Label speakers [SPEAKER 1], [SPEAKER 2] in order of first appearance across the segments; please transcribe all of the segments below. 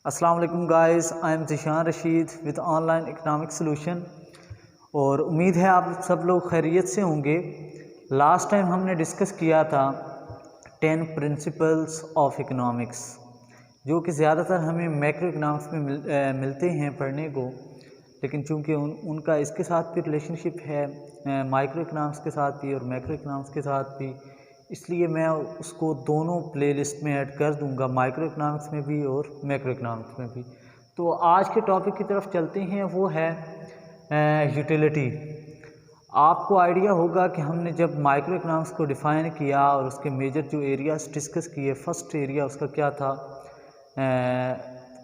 [SPEAKER 1] अस्सलाम वालेकुम guys, I am Zeeshan Rashid with online economic solution. और उम्मीद है आप सब लोग खैरियत से होंगे। लास्ट टाइम हमने डिस्कस किया था 10 प्रिंसिपल्स ऑफ इकनॉमिक्स, जो कि ज़्यादातर हमें मैक्रो इकनॉमिक्स में मिलते हैं पढ़ने को, लेकिन चूँकि उनका इसके साथ भी रिलेशनशिप है माइक्रो इकनॉमिक्स के साथ भी और मैक्रो इकनॉमिक्स के साथ भी, इसलिए मैं उसको दोनों प्लेलिस्ट में ऐड कर दूंगा, माइक्रो इकनॉमिक्स में भी और मैक्रो इकनॉमिक्स में भी। तो आज के टॉपिक की तरफ चलते हैं, वो है यूटिलिटी। आपको आइडिया होगा कि हमने जब माइक्रो इकनॉमिक्स को डिफ़ाइन किया और उसके मेजर जो एरियाज डिस्कस किए, फर्स्ट एरिया उसका क्या था,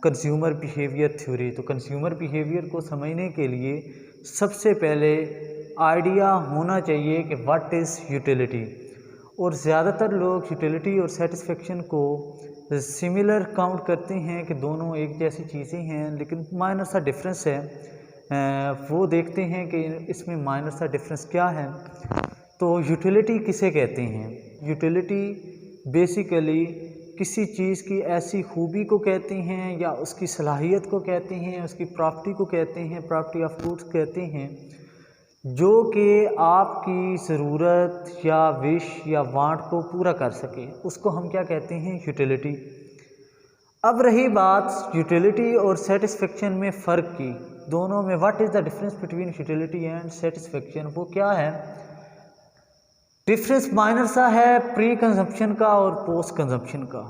[SPEAKER 1] कंज्यूमर बिहेवियर थ्योरी। तो कंज्यूमर बिहेवियर को समझने के लिए सबसे पहले आइडिया होना चाहिए कि व्हाट इज़ यूटिलिटी। और ज़्यादातर लोग यूटिलिटी और सेटिस्फेक्शन को सिमिलर काउंट करते हैं कि दोनों एक जैसी चीज़ें हैं, लेकिन माइनर सा डिफरेंस है। वो देखते हैं कि इसमें माइनर सा डिफरेंस क्या है। तो यूटिलिटी किसे कहते हैं? यूटिलिटी बेसिकली किसी चीज़ की ऐसी खूबी को कहते हैं, या उसकी सलाहियत को कहते हैं, उसकी प्रॉपर्टी को कहते हैं, प्रॉपर्टी ऑफ गुड्स कहते हैं, जो कि आपकी ज़रूरत या विश या वांट को पूरा कर सके, उसको हम क्या कहते हैं? यूटिलिटी। अब रही बात यूटिलिटी और सेटिस्फेक्शन में फ़र्क की, दोनों में what is the difference between utility and satisfaction, वो क्या है? डिफरेंस माइनर सा है प्री कंजम्पशन का और पोस्ट कंजम्पशन का।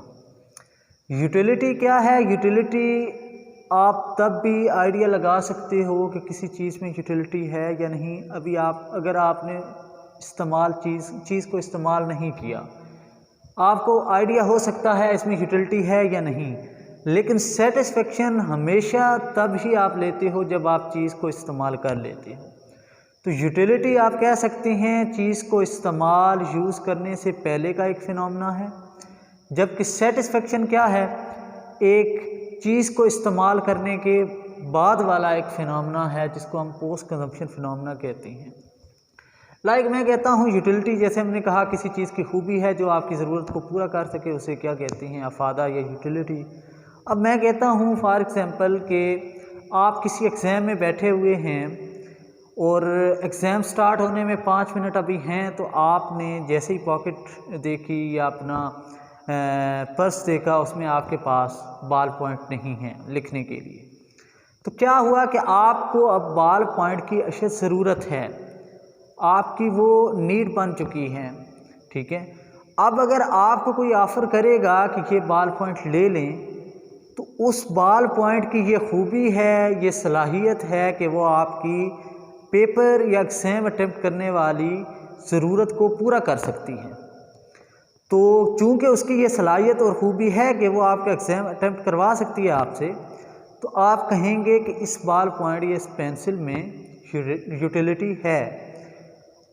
[SPEAKER 1] यूटिलिटी क्या है? यूटिलिटी आप तब भी आइडिया लगा सकते हो कि किसी चीज़ में यूटिलिटी है या नहीं। अभी अगर आपने चीज़ को इस्तेमाल नहीं किया, आपको आइडिया हो सकता है इसमें यूटिलिटी है या नहीं। लेकिन सेटिस्फेक्शन हमेशा तब ही आप लेते हो जब आप चीज़ को इस्तेमाल कर लेते हो। तो यूटिलिटी आप कह सकते हैं चीज़ को इस्तेमाल यूज़ करने से पहले का एक फिनोमेना है, जबकि सेटिस्फेक्शन क्या है? एक चीज़ को इस्तेमाल करने के बाद वाला एक फिनोमेना है, जिसको हम पोस्ट कंजम्पशन फिनोमेना कहते हैं। मैं कहता हूँ यूटिलिटी, जैसे हमने कहा किसी चीज़ की खूबी है जो आपकी ज़रूरत को पूरा कर सके, उसे क्या कहते हैं? अफादा या यूटिलिटी। अब मैं कहता हूँ फॉर एग्ज़ाम्पल कि आप किसी एग्ज़ाम में बैठे हुए हैं और एग्ज़ाम स्टार्ट होने में 5 मिनट अभी हैं, तो आपने जैसे ही पॉकेट देखी या अपना पर्स देखा, उसमें आपके पास बॉल पॉइंट नहीं है लिखने के लिए। तो क्या हुआ कि आपको अब बॉल पॉइंट की अशद ज़रूरत है, आपकी वो नीड बन चुकी है, ठीक है। अब अगर आपको कोई ऑफ़र करेगा कि ये बॉल पॉइंट ले लें, तो उस बॉल पॉइंट की ये खूबी है, ये सलाहियत है कि वो आपकी पेपर या एग्ज़ाम अटेम्प्ट करने वाली ज़रूरत को पूरा कर सकती है। तो चूँकि उसकी ये सलाहियत और ख़ूबी है कि वो आपका एग्ज़ाम अटेम्प्ट करवा सकती है आपसे, तो आप कहेंगे कि इस बॉल पॉइंट या इस पेंसिल में यूटिलिटी है।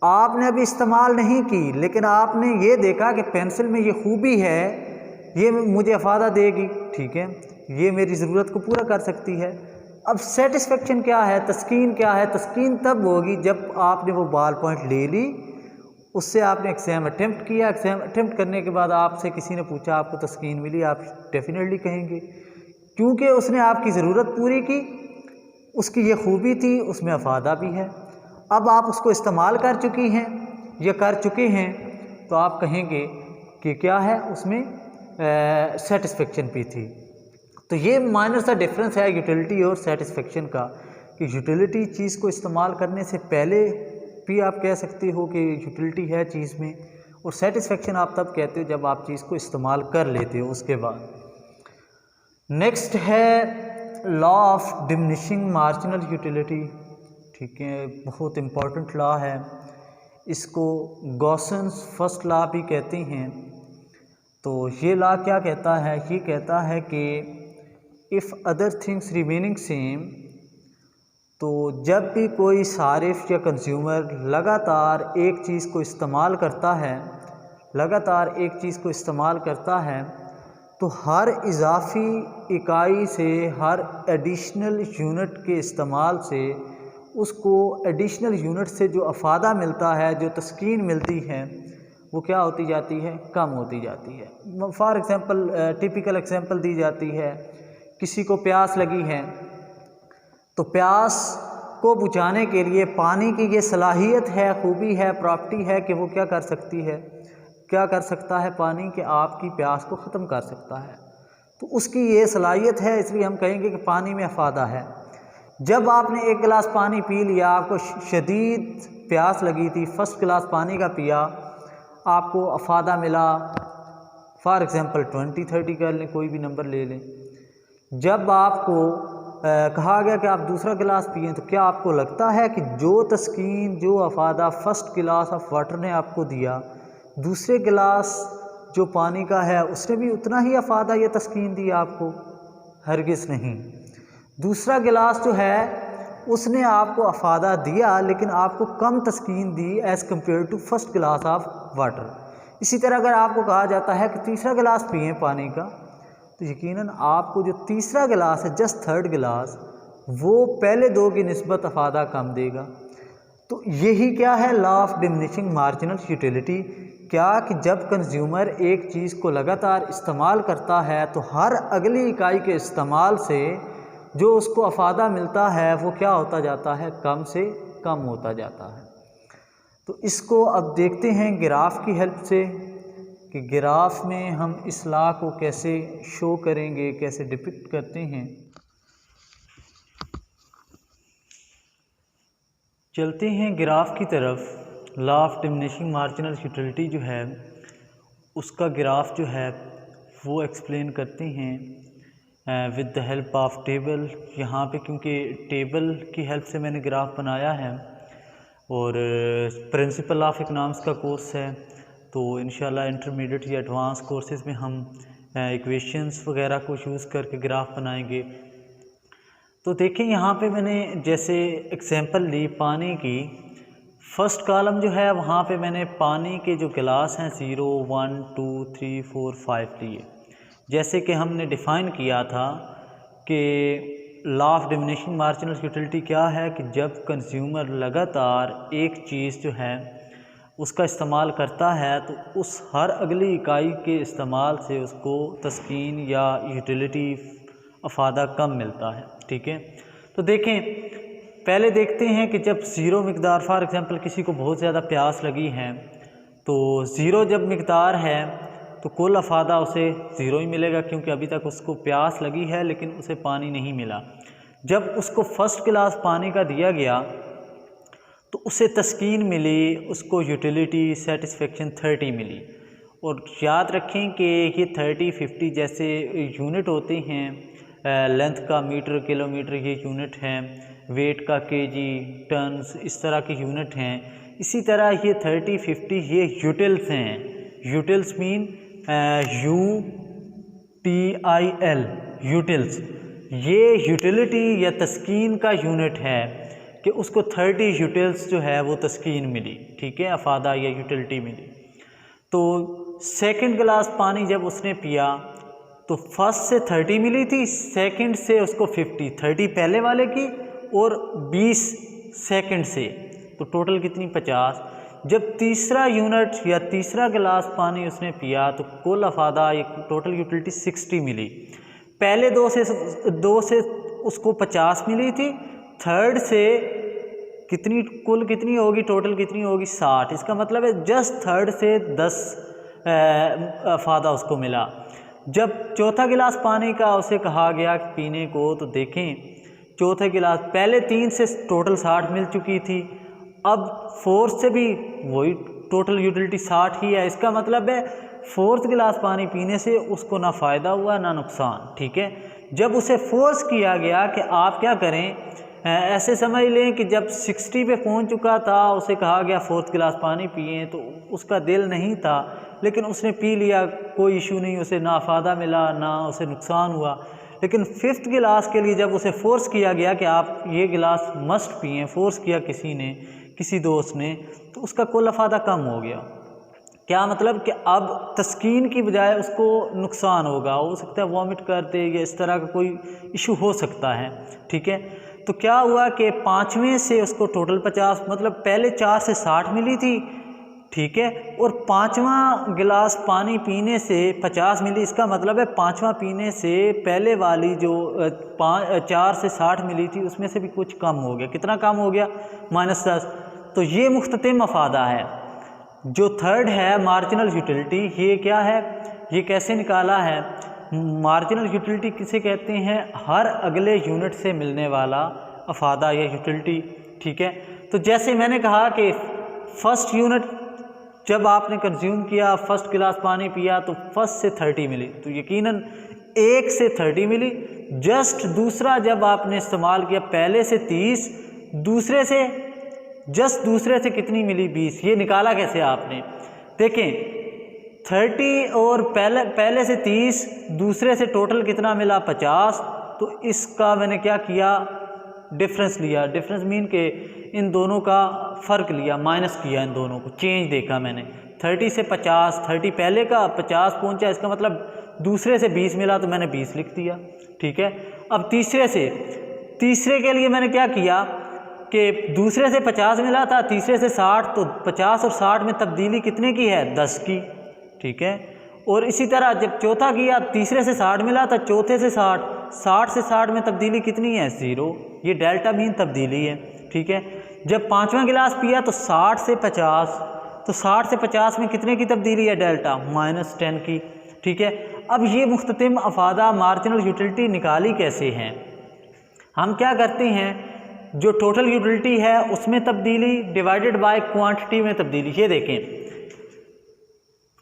[SPEAKER 1] आपने अभी इस्तेमाल नहीं की, लेकिन आपने ये देखा कि पेंसिल में ये खूबी है, ये मुझे अफादा देगी, ठीक है, ये मेरी ज़रूरत को पूरा कर सकती है। अब सेटिस्फेक्शन क्या है, तस्कीन क्या है? तस्कीन तब होगी जब आपने वो बॉल पॉइंट ले ली, उससे आपने एग्ज़ाम अटेम्प्ट किया, एग्ज़ाम अटेम्प्ट करने के बाद आपसे किसी ने पूछा आपको तस्कीन मिली, आप डेफिनेटली कहेंगे, क्योंकि उसने आपकी ज़रूरत पूरी की, उसकी ये खूबी थी, उसमें अफादा भी है। अब आप उसको इस्तेमाल कर चुकी हैं या कर चुके हैं, तो आप कहेंगे कि क्या है उसमें सेटिस्फेक्शन भी थी। तो ये माइनर सा डिफरेंस है यूटिलिटी और सेटिस्फेक्शन का, कि यूटिलिटी चीज़ को इस्तेमाल करने से पहले भी आप कह सकते हो कि यूटिलिटी है चीज़ में, और सेटिस्फेक्शन आप तब कहते हो जब आप चीज़ को इस्तेमाल कर लेते हो उसके बाद। नेक्स्ट है law of diminishing marginal utility, ठीक है, बहुत इम्पॉर्टेंट लॉ है। इसको गॉसन्स फर्स्ट लॉ भी कहते हैं। तो ये लॉ क्या कहता है? ये कहता है कि if other things remaining same, तो जब भी कोई सारिफ या कंज्यूमर लगातार एक चीज़ को इस्तेमाल करता है, तो हर इजाफ़ी इकाई से, हर एडिशनल यूनिट के इस्तेमाल से, उसको एडिशनल यूनिट से जो अफादा मिलता है, जो तस्कीन मिलती है, वो क्या होती जाती है? कम होती जाती है। फॉर एग्ज़ाम्पल टिपिकल एग्ज़ाम्पल दी जाती है किसी को प्यास लगी है तो प्यास को बुझाने के लिए पानी की ये सलाहियत है, खूबी है, प्रॉपर्टी है कि वो क्या कर सकती है, क्या कर सकता है पानी कि आपकी प्यास को ख़त्म कर सकता है। तो उसकी ये सलाहियत है, इसलिए हम कहेंगे कि पानी में अफादा है। जब आपने एक गिलास पानी पी लिया, आपको शदीद प्यास लगी थी, फर्स्ट गिलास पानी का पिया, आपको अफादा मिला, फॉर एग्ज़ाम्पल 20-30 कर लें, कोई भी नंबर ले लें। जब आपको कहा गया कि आप दूसरा गिलास पिएं, तो क्या आपको लगता है कि जो तस्कीन, जो अफादा फर्स्ट गिलास ऑफ वाटर ने आपको दिया, दूसरे गिलास जो पानी का है उसने भी उतना ही अफादा या तस्कीन दी आपको? हरगिज़ नहीं। दूसरा गिलास जो है उसने आपको अफादा दिया लेकिन आपको कम तस्कीन दी एज़ कम्पेयर टू फर्स्ट गिलास ऑफ वाटर। इसी तरह अगर आपको कहा जाता है कि तीसरा गिलास पिएं पानी का, तो यकीनन आपको जो तीसरा गिलास है, जस्ट थर्ड गिलास, वो पहले दो की निस्बत अफादा कम देगा। तो यही क्या है, law of diminishing marginal utility. क्या कि जब कंज्यूमर एक चीज़ को लगातार इस्तेमाल करता है तो हर अगली इकाई के इस्तेमाल से जो उसको अफादा मिलता है वो क्या होता जाता है, कम से कम होता जाता है। तो इसको अब देखते हैं ग्राफ की हेल्प से कि ग्राफ में हम इस लॉ को कैसे शो करेंगे, कैसे डिपिक्ट करते हैं। चलते हैं ग्राफ की तरफ। Law of diminishing marginal utility जो है उसका ग्राफ जो है वो एक्सप्लेन करते हैं with the help of table. यहाँ पे क्योंकि टेबल की हेल्प से मैंने ग्राफ बनाया है और प्रिंसिपल ऑफ इकनॉमिक्स का कोर्स है, तो इंशाल्लाह इंटरमीडिएट या एडवांस कोर्सेज़ में हम इक्वेशंस वगैरह को यूज़ करके ग्राफ बनाएंगे। तो देखें यहाँ पे मैंने जैसे एग्जांपल ली पानी की, फर्स्ट कॉलम जो है वहाँ पे मैंने पानी के जो गिलास हैं 0, 1, 2, 3, 4, 5 लिए। जैसे कि हमने डिफ़ाइन किया था कि law of diminishing marginal utility क्या है कि जब कंज्यूमर लगातार एक चीज़ जो है उसका इस्तेमाल करता है तो उस हर अगली इकाई के इस्तेमाल से उसको तस्कीन या यूटिलिटी अफादा कम मिलता है। ठीक है, तो देखें पहले देखते हैं कि जब ज़ीरो मिकदार, फॉर एग्ज़ाम्पल किसी को बहुत ज़्यादा प्यास लगी है तो ज़ीरो जब मिकदार है तो कुल अफादा उसे ज़ीरो ही मिलेगा क्योंकि अभी तक उसको प्यास लगी है लेकिन उसे पानी नहीं मिला। जब उसको फर्स्ट गिलास पानी का दिया गया तो उसे तस्कीन मिली, उसको यूटिलिटी सेटिस्फेक्शन 30 मिली। और याद रखें कि ये 30, 50 जैसे यूनिट होते हैं, लेंथ का मीटर, किलोमीटर ये यूनिट हैं, वेट का केजी, टन्स, इस तरह के यूनिट हैं। इसी तरह ये 30, 50 ये यूटिल्स हैं। Utils mean UTIL, utils. ये यूटिलिटी या तस्कीन का यूनिट है कि उसको 30 यूटिल्स जो है वो तस्कीन मिली। ठीक है, अफादा या यूटिलिटी मिली। तो सेकंड गिलास पानी जब उसने पिया तो फर्स्ट से 30 मिली थी, सेकंड से उसको 50, 30 पहले वाले की और 20 सेकंड से, तो टोटल कितनी 50। जब तीसरा यूनिट या तीसरा गिलास पानी उसने पिया तो कुल अफादा या टोटल यूटिलिटी 60 मिली। पहले दो से उसको 50 मिली थी, थर्ड से कितनी, कुल कितनी होगी, टोटल कितनी होगी 60। इसका मतलब है जस्ट थर्ड से 10 अफादा उसको मिला। जब चौथा गिलास पानी का उसे कहा गया पीने को तो देखें चौथे गिलास, पहले 3 से टोटल 60 मिल चुकी थी, अब फोर्थ से भी वही टोटल यूटिलिटी 60 ही है। इसका मतलब है फोर्थ गिलास पानी पीने से उसको ना फ़ायदा हुआ ना नुकसान। ठीक है, जब उसे फोर्स किया गया कि आप क्या करें, ऐसे समझ लें कि जब 60 पे पहुंच चुका था, उसे कहा गया फोर्थ गिलास पानी पिए, तो उसका दिल नहीं था लेकिन उसने पी लिया, कोई इशू नहीं, उसे ना फ़ायदा मिला ना उसे नुकसान हुआ। लेकिन फिफ्थ गिलास के लिए जब उसे फोर्स किया गया कि आप ये गिलास मस्ट पिए, फोर्स किया किसी ने, किसी दोस्त ने, तो उसका कुल अफादा कम हो गया। क्या मतलब कि अब तस्कीन की बजाय उसको नुकसान होगा, हो सकता है वॉमिट कर दे या इस तरह का कोई इशू हो सकता है। ठीक है, तो क्या हुआ कि पाँचवें से उसको टोटल 50, मतलब पहले 4 से 60 मिली थी, ठीक है। और 5वां गिलास पानी पीने से 50 मिली, इसका मतलब है 5वां पीने से पहले वाली जो 4 से 60 मिली थी उसमें से भी कुछ कम हो गया। कितना कम हो गया? -10। तो ये मुख्ततिम अफादा है। जो थर्ड है मार्जिनल यूटिलिटी, ये क्या है, ये कैसे निकाला है? मार्जिनल यूटिलिटी किसे कहते हैं? हर अगले यूनिट से मिलने वाला अफादा या यूटिलिटी, ठीक है। तो जैसे मैंने कहा कि फर्स्ट यूनिट जब आपने कंज्यूम किया, फर्स्ट गिलास पानी पिया तो फर्स्ट से 30 मिली, तो यकीनन 1 से 30 मिली। जस्ट दूसरा जब आपने इस्तेमाल किया पहले से 30, दूसरे से जस्ट दूसरे से कितनी मिली? 20। ये निकाला कैसे आपने? देखें 30 और पहले से 30, दूसरे से टोटल कितना मिला? 50। तो इसका मैंने क्या किया? डिफरेंस लिया। डिफरेंस मीन के इन दोनों का फ़र्क लिया, माइनस किया, इन दोनों को चेंज देखा मैंने। 30 से 50, 30 पहले का 50 पहुंचा, इसका मतलब दूसरे से 20 मिला तो मैंने 20 लिख दिया, ठीक है। अब तीसरे के लिए मैंने क्या किया कि दूसरे से 50 मिला था, तीसरे से 60, तो 50 और 60 में तब्दीली कितने की है? 10 की, ठीक है। और इसी तरह जब चौथा किया, तीसरे से 60 मिला था, चौथे से 60, 60 से 60 में तब्दीली कितनी है? 0। ये डेल्टा मीन तब्दीली है, ठीक है। जब 5वां गिलास पिया तो 60 से 50, तो 60 से 50 में कितने की तब्दीली है? डेल्टा -10 की, ठीक है। अब ये मुख्ततिम अफादा मार्जिनल यूटिलिटी निकाली कैसे हैं? हम क्या करते हैं, जो टोटल यूटिलिटी है उसमें तब्दीली डिवाइडेड बाय क्वांटिटी में तब्दीली। ये देखें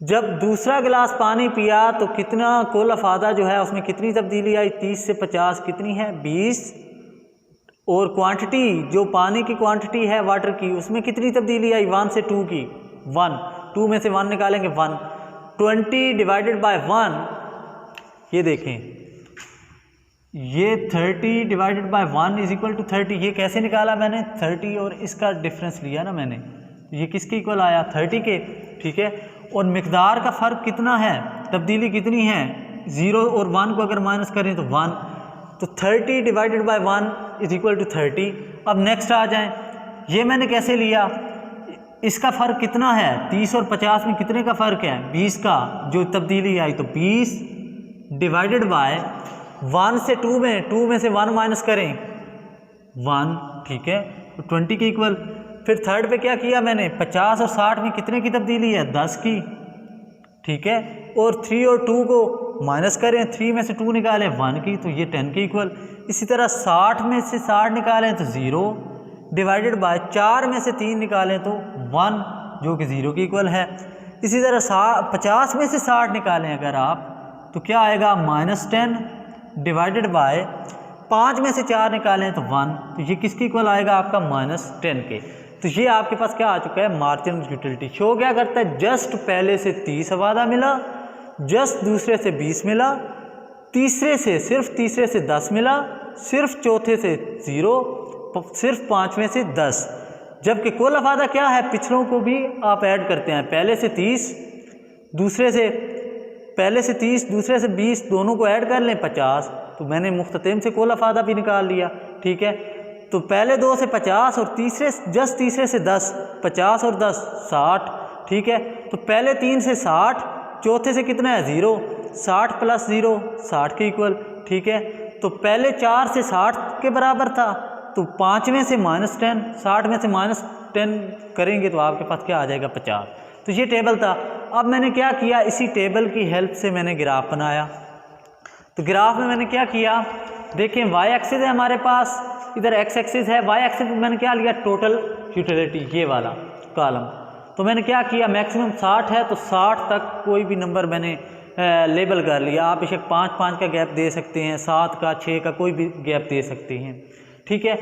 [SPEAKER 1] जब दूसरा गिलास पानी पिया तो कितना कुल अफादा जो है उसमें कितनी तब्दीली आई? 30 से 50 कितनी है? 20। और क्वांटिटी जो पानी की क्वांटिटी है वाटर की, उसमें कितनी तब्दीली आई? 1 से 2 की, 1। 2 में से 1 निकालेंगे, 1। 20 डिवाइडेड बाय 1, ये देखें, ये 30 divided by 1 is equal to 30। ये कैसे निकाला मैंने? 30 और इसका डिफरेंस लिया ना मैंने, ये किसके इक्वल आया? 30 के, ठीक है। और मिकदार का फ़र्क कितना है? तब्दीली कितनी है? 0 और 1 को अगर माइनस करें तो 1, तो 30 divided by 1 is equal to 30। अब नेक्स्ट आ जाएं, ये मैंने कैसे लिया? इसका फ़र्क कितना है? 30 और 50 में कितने का फ़र्क है? 20 का जो तब्दीली आई, तो 20 डिवाइडेड बाय 1 से 2 में से 1 माइनस करें, 1, ठीक है, तो 20 के इक्वल। फिर थर्ड पे क्या किया मैंने? 50 और 60 में कितने की तब्दीली है? 10 की, ठीक है। और 3 और 2 को माइनस करें, 3 में से 2 निकालें, 1 की, तो ये 10 के इक्वल। इसी तरह 60 में से 60 निकालें तो 0 डिवाइडेड बाय 4 में से 3 निकालें तो 1, जो कि 0 के इक्वल है। इसी तरह 50 में से 60 निकालें अगर आप, तो क्या आएगा? -10 डिवाइडेड बाय 5 में से 4 निकालें तो 1, तो ये किसके इक्वल आएगा? आपका -10 के। तो ये आपके पास क्या आ चुका है? Marginal utility. शो क्या करता है? जस्ट पहले से 30 अफादा मिला, जस्ट दूसरे से 20 मिला, सिर्फ तीसरे से 10 मिला, सिर्फ चौथे से 0, सिर्फ 5 में से 10। जबकि कुल अफादा क्या है? पिछलों को भी आप ऐड करते हैं, पहले से 30, दूसरे से 20, दोनों को ऐड कर लें 50। तो मैंने मुख्ततिम से कुल अफादा भी निकाल लिया, ठीक है। तो पहले 2 से 50 और तीसरे से 10, 50 और 10 60, ठीक है। तो पहले 3 से 60, चौथे से कितना है? 0, 60 प्लस 0 60 के इक्वल, ठीक है। तो पहले 4 से 60 के बराबर था, तो 5 में से -10, 60 में से -10 करेंगे तो आपके पास क्या आ जाएगा? 50। तो ये टेबल था। अब मैंने क्या किया? इसी टेबल की हेल्प से मैंने ग्राफ बनाया। तो ग्राफ में मैंने क्या किया? देखें, वाई एक्सिस है हमारे पास, इधर एक्स एक्सिस है। वाई एक्सिस में मैंने क्या लिया? टोटल यूटिलिटी, ये वाला कॉलम। तो मैंने क्या किया? मैक्सिमम 60 है तो 60 तक कोई भी नंबर मैंने लेबल कर लिया। आप इसे 5-5 का गैप दे सकते हैं, 7 का, 6 का, कोई भी गैप दे सकते हैं, ठीक है।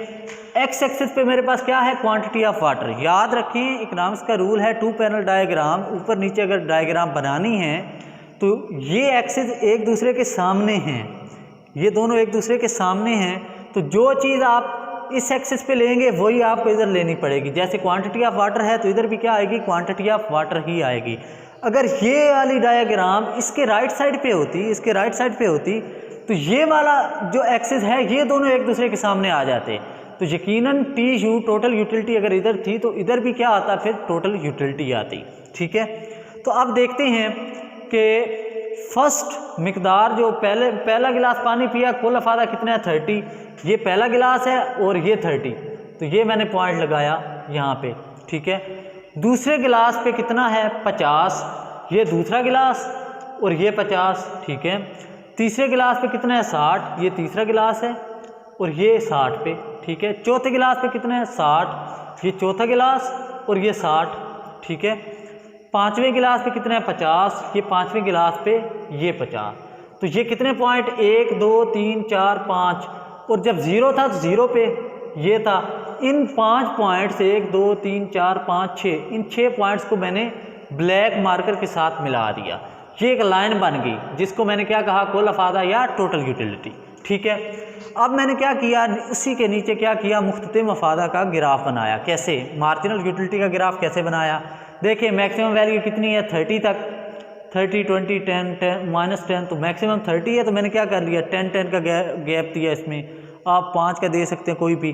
[SPEAKER 1] एक्स एक्सिस पे मेरे पास क्या है? Quantity of water. याद रखें, इकोनॉमिक्स का रूल है 2 पैनल डायग्राम, ऊपर नीचे अगर डायग्राम बनानी है तो ये एक्सिस एक दूसरे के सामने हैं, ये दोनों एक दूसरे के सामने हैं। तो जो चीज़ आप इस एक्सिस पे लेंगे वही आपको इधर लेनी पड़ेगी। जैसे क्वांटिटी ऑफ वाटर है तो इधर भी क्या आएगी? क्वांटिटी ऑफ वाटर ही आएगी। अगर ये वाली डायग्राम इसके राइट साइड पे होती, तो ये वाला जो एक्सिस है ये दोनों एक दूसरे के सामने आ जाते। तो यकीनन टी यू टोटल यूटिलिटी अगर इधर थी तो इधर भी क्या आता, फिर टोटल यूटिलिटी आती। ठीक है, तो अब देखते हैं कि फर्स्ट मिकदार जो पहला गिलास पानी पिया, कुल अफादा कितना है 30, ये पहला गिलास है और ये 30, तो ये मैंने पॉइंट लगाया यहाँ पे। ठीक है, दूसरे गिलास पे कितना है 50, ये दूसरा गिलास और ये 50। ठीक है, तीसरे गिलास पे कितना है 60, ये तीसरा गिलास है और ये 60 पे। ठीक है, चौथे गिलास पे कितना है 60, ये चौथा गिलास और ये 60। ठीक है, पांचवें गिलास पे कितना है 50, ये पांचवें गिलास पे ये 50। तो ये कितने पॉइंट 1 2 3 4 5, और जब ज़ीरो था तो ज़ीरो पे ये था। इन 5 पॉइंट्स 1 2 3 4 5 6, इन 6 पॉइंट्स को मैंने ब्लैक मार्कर के साथ मिला दिया। ये एक लाइन बन गई जिसको मैंने क्या कहा, कुल अफादा या टोटल यूटिलिटी। ठीक है, अब मैंने क्या किया, उसी के नीचे क्या किया, मुख्ततिम अफादा का ग्राफ बनाया। कैसे, मार्जिनल यूटिलिटी का ग्राफ कैसे बनाया, देखिए मैक्सिमम वैल्यू कितनी है 30 तक, 30 20 10 10 -10, तो मैक्सिमम 30 है, तो मैंने क्या कर लिया 10 10 का गैप दिया। इसमें आप 5 का दे सकते हैं कोई भी,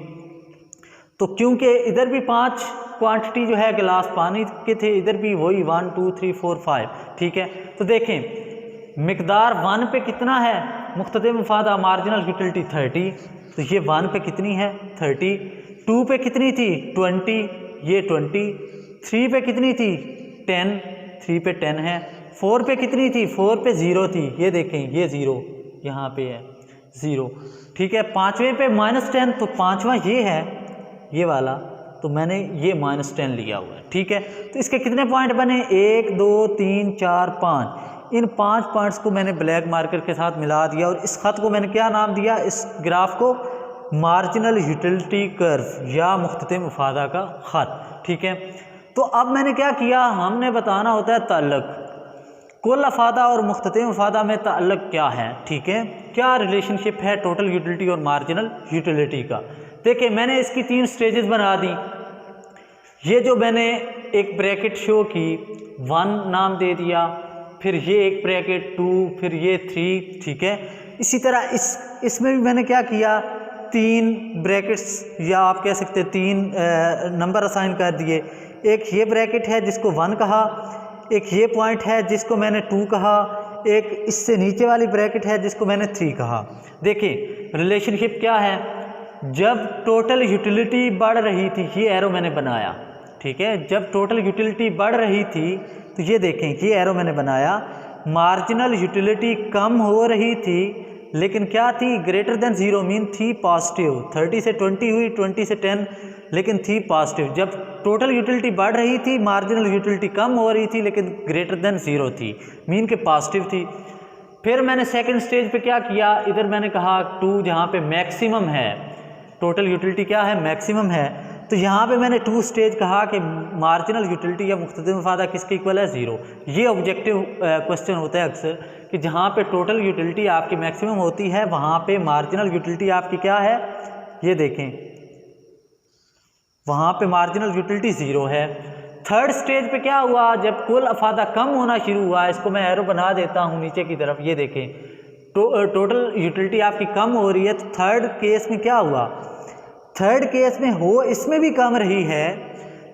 [SPEAKER 1] तो क्योंकि इधर भी 5 क्वांटिटी जो है गिलास पानी के थे, इधर भी वही 1 2 3 4 5। ठीक है, तो देखें मिकदार 1 पे कितना है, मुख्ततिम अफादा मार्जिनल यूटिलिटी 30, तो ये 1 पे कितनी है 30, 2 पे कितनी थी 20, ये 20, 3 पे कितनी थी 10, 3 पे 10 है, 4 पे कितनी थी 4 पे 0 थी, ये देखें ये 0 यहाँ पे है 0। ठीक है, पाँचवें पे -10, तो पाँचवा ये है ये वाला, तो मैंने ये -10 लिया हुआ है। ठीक है, तो इसके कितने पॉइंट बने 1 2 3 4 5, इन 5 पॉइंट्स को मैंने ब्लैक मार्कर के साथ मिला दिया और इस खत को मैंने क्या नाम दिया, इस ग्राफ को मार्जिनल यूटिलिटी कर्व या मुख्ततिम अफादा का खत। ठीक है, तो अब मैंने क्या किया, हमने बताना होता है ताल्लुक, कुल अफादा और मुख्ततिम अफादा में ताल्लुक क्या है। ठीक है, क्या रिलेशनशिप है टोटल यूटिलिटी और मार्जिनल यूटिलिटी का। देखिए मैंने इसकी 3 स्टेजेस बना दी, ये जो मैंने एक ब्रैकेट शो की 1 नाम दे दिया, फिर ये एक ब्रैकेट 2, फिर ये 3। ठीक है, इसी तरह इसमें भी मैंने क्या किया, 3 ब्रैकेट्स या आप कह सकते हैं 3 नंबर असाइन कर दिए। एक ये ब्रैकेट है जिसको 1 कहा, एक ये पॉइंट है जिसको मैंने 2 कहा, एक इससे नीचे वाली ब्रैकेट है जिसको मैंने 3 कहा। देखिए रिलेशनशिप क्या है, जब टोटल यूटिलिटी बढ़ रही थी, ये एरो मैंने बनाया। ठीक है, जब टोटल यूटिलिटी बढ़ रही थी तो ये देखें ये एरो मैंने बनाया, मार्जिनल यूटिलिटी कम हो रही थी लेकिन क्या थी ग्रेटर देन 0, मीन थी पॉजिटिव। 30 से 20 हुई, 20 से 10, लेकिन थी पॉजिटिव। जब टोटल यूटिलिटी बढ़ रही थी, मार्जिनल यूटिलिटी कम हो रही थी लेकिन ग्रेटर देन 0 थी, मीन के पॉजिटिव थी। फिर मैंने सेकंड स्टेज पे क्या किया, इधर मैंने कहा 2 जहाँ पे मैक्सिमम है, टोटल यूटिलिटी क्या है मैक्सिमम है, तो यहाँ पे मैंने 2 स्टेज कहा कि मार्जिनल यूटिलिटी या मुख्ततिम अफादा किसके इक्वल है 0। ये ऑब्जेक्टिव क्वेश्चन होता है अक्सर कि जहाँ पे टोटल यूटिलिटी आपकी मैक्सिमम होती है वहाँ पे मार्जिनल यूटिलिटी आपकी क्या है, ये देखें वहाँ पे मार्जिनल यूटिलिटी 0 है। थर्ड स्टेज पे क्या हुआ, जब कुल अफादा कम होना शुरू हुआ, इसको मैं एरो बना देता हूँ नीचे की तरफ, ये देखें टोटल यूटिलिटी आपकी कम हो रही है। तो थर्ड केस में क्या हुआ, थर्ड केस में इसमें भी कम रही है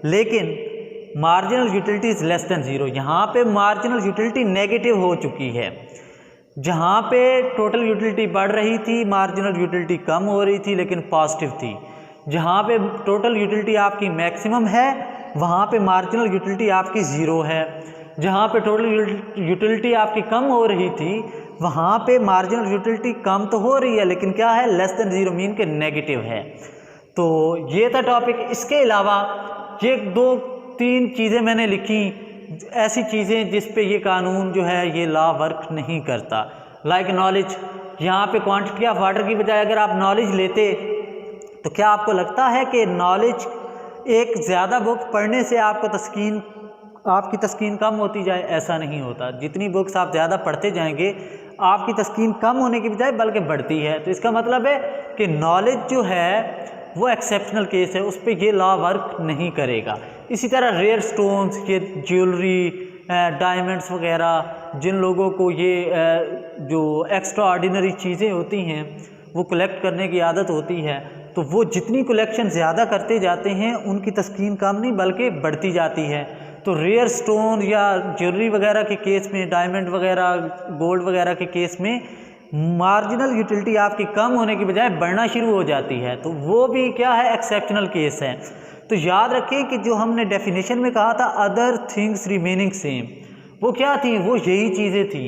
[SPEAKER 1] लेकिन marginal utility is less than 0। यहाँ पे मार्जिनल यूटिलिटी नेगेटिव हो चुकी है। जहाँ पे टोटल यूटिलिटी बढ़ रही थी, मार्जिनल यूटिलिटी कम हो रही थी लेकिन पॉजिटिव थी। जहाँ पे टोटल यूटिलिटी आपकी मैक्सिमम है वहाँ पे मार्जिनल यूटिलिटी आपकी 0 है। जहाँ पे टोटल यूटिलिटी आपकी कम हो रही थी वहाँ पे मार्जिनल यूटिलिटी कम तो हो रही है लेकिन क्या है, लेस देन 0, मीन के नेगेटिव है। तो ये था टॉपिक। इसके अलावा ये 2-3 चीज़ें मैंने लिखी, ऐसी चीज़ें जिस पे ये कानून जो है ये लॉ वर्क नहीं करता। लाइक नॉलेज, यहाँ पे क्वांटिटी ऑफ वाटर की बजाय अगर आप नॉलेज लेते तो क्या आपको लगता है कि नॉलेज एक ज़्यादा बुक पढ़ने से आपकी तस्कीन कम होती जाए? ऐसा नहीं होता। जितनी बुक्स आप ज़्यादा पढ़ते जाएंगे आपकी तस्कीन कम होने की बजाय बल्कि बढ़ती है। तो इसका मतलब है कि नॉलेज जो है वो एक्सेप्शनल केस है, उस पर ये लॉ वर्क नहीं करेगा। इसी तरह रेयर स्टोन्स, ये ज्वेलरी, डायमंड्स वगैरह, जिन लोगों को ये जो एक्स्ट्रा ऑर्डिनरी चीज़ें होती हैं वो कलेक्ट करने की आदत होती है, तो तो वो जितनी कलेक्शन ज़्यादा करते जाते हैं उनकी तस्कीन कम नहीं बल्कि बढ़ती जाती है। तो रेयर स्टोन या ज्वेलरी वगैरह के केस में, डायमंड वगैरह, गोल्ड वगैरह के केस में मार्जिनल यूटिलिटी आपकी कम होने की बजाय बढ़ना शुरू हो जाती है, तो वो भी क्या है, एक्सेप्शनल केस है। तो याद रखें कि जो हमने डेफिनेशन में कहा था अदर थिंग्स रिमेनिंग सेम, वो क्या थी, वो यही चीज़ें थी।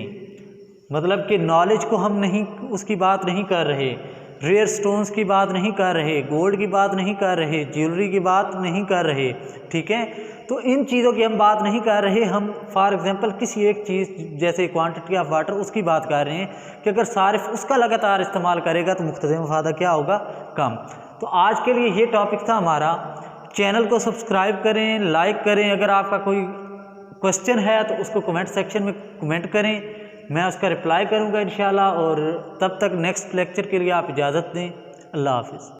[SPEAKER 1] मतलब कि नॉलेज को हम नहीं, उसकी बात नहीं कर रहे, रेयर स्टोन्स की बात नहीं कर रहे, गोल्ड की बात नहीं कर रहे, ज्वेलरी की बात नहीं कर रहे, ठीक है। तो इन चीज़ों की हम बात नहीं कर रहे, हम फॉर एग्जांपल किसी एक चीज़ जैसे क्वांटिटी ऑफ वाटर उसकी बात कर रहे हैं कि अगर सारिफ उसका लगातार इस्तेमाल करेगा तो मुख्तसर मफादा क्या होगा, कम। तो आज के लिए ये टॉपिक था हमारा। चैनल को सब्सक्राइब करें, लाइक करें। अगर आपका कोई क्वेश्चन है तो उसको कमेंट सेक्शन में कमेंट करें, मैं उसका रिप्लाई करूँगा इंशाल्लाह। और तब तक नेक्स्ट लेक्चर के लिए आप इजाज़त दें। अल्लाह हाफ़िज़।